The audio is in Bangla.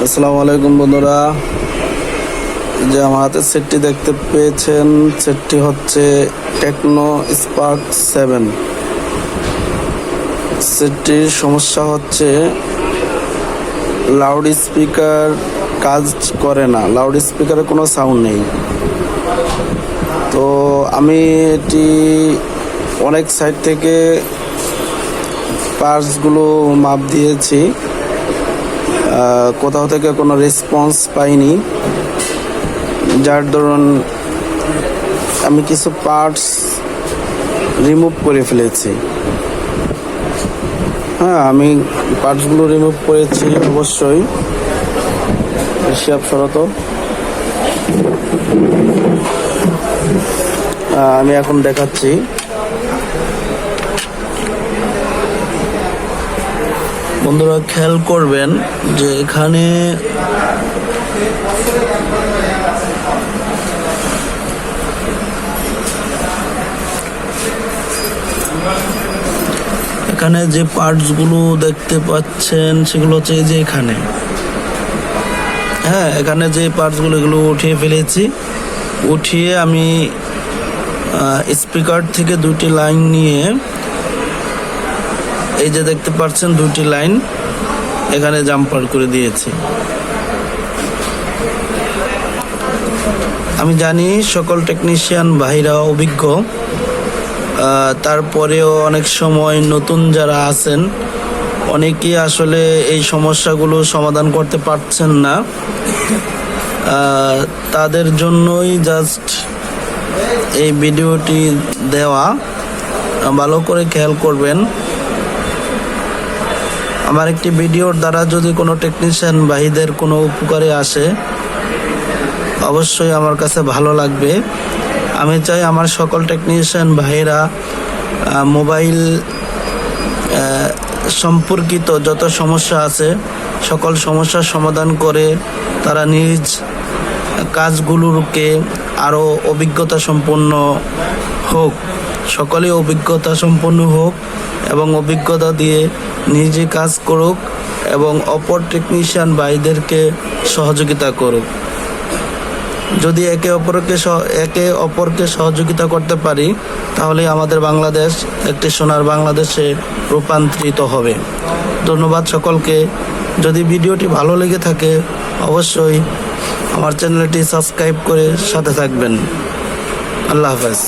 আসসালামু আলাইকুম বন্ধুরা, যে আমার হাতে সেটটি দেখতে পেয়েছেন, সেটটি হচ্ছে টেকনো স্পার্ক 7। সেটটির সমস্যা হচ্ছে লাউড স্পিকার কাজ করে না, লাউড স্পিকারে কোনো সাউন্ড নেই। তো আমি এটি অনেক সাইড থেকে পার্টসগুলো মাপ দিয়েছি, কোথাও থেকে কোনো রেসপন্স পাইনি, যার দরুন আমি কিছু পার্টস রিমুভ করে ফেলেছি। আমি পার্টসগুলো রিমুভ করেছি অবশ্যই। হিসাব শরত আমি এখন দেখাচ্ছি। বন্ধুরা খেয়াল করবেন যে এখানে যে পার্টসগুলো দেখতে পাচ্ছেন সেগুলো হচ্ছে এই যে এখানে যে পার্টসগুলো এগুলো উঠিয়ে ফেলেছি। উঠিয়ে আমি স্পিকার থেকে দুটি লাইন নিয়ে, এই যে দেখতে পাচ্ছেন দুটি লাইন এখানে জাম্পার করে দিয়েছি। আমি জানি সকল টেকনিশিয়ান ভাইরা অভিজ্ঞ, তারপরেও অনেক সময় নতুন যারা আছেন অনেকেই আসলে এই সমস্যাগুলো সমাধান করতে পারছেন না। তাদের জন্যই জাস্ট এই ভিডিওটি দেওয়া। ভালো করে খেয়াল করবেন, আমার একটি ভিডিওর দ্বারা যদি কোনো টেকনিশিয়ান ভাইদের কোনো উপকারে আসে অবশ্যই আমার কাছে ভালো লাগবে। আমি চাই আমার সকল টেকনিশিয়ান ভাইয়েরা মোবাইল সম্পর্কিত যত সমস্যা আছে সকল সমস্যার সমাধান করে তারা নিজ কাজগুলোকে আরও অভিজ্ঞতা সম্পন্ন হোক, সকলেই অভিজ্ঞতা সম্পন্ন হোক এবং অভিজ্ঞতা দিয়ে নিজে কাজ করুক এবং অপর টেকনিশিয়ান ভাইদেরকে সহযোগিতা করুক। যদি একে অপরকে সহযোগিতা করতে পারি তাহলে আমাদের বাংলাদেশ একটি সোনার বাংলাদেশে রূপান্তরিত হবে। ধন্যবাদ সকলকে। যদি ভিডিওটি ভালো লেগে থাকে অবশ্যই আমার চ্যানেলটি সাবস্ক্রাইব করে সাথে থাকবেন। আল্লাহ হাফেজ।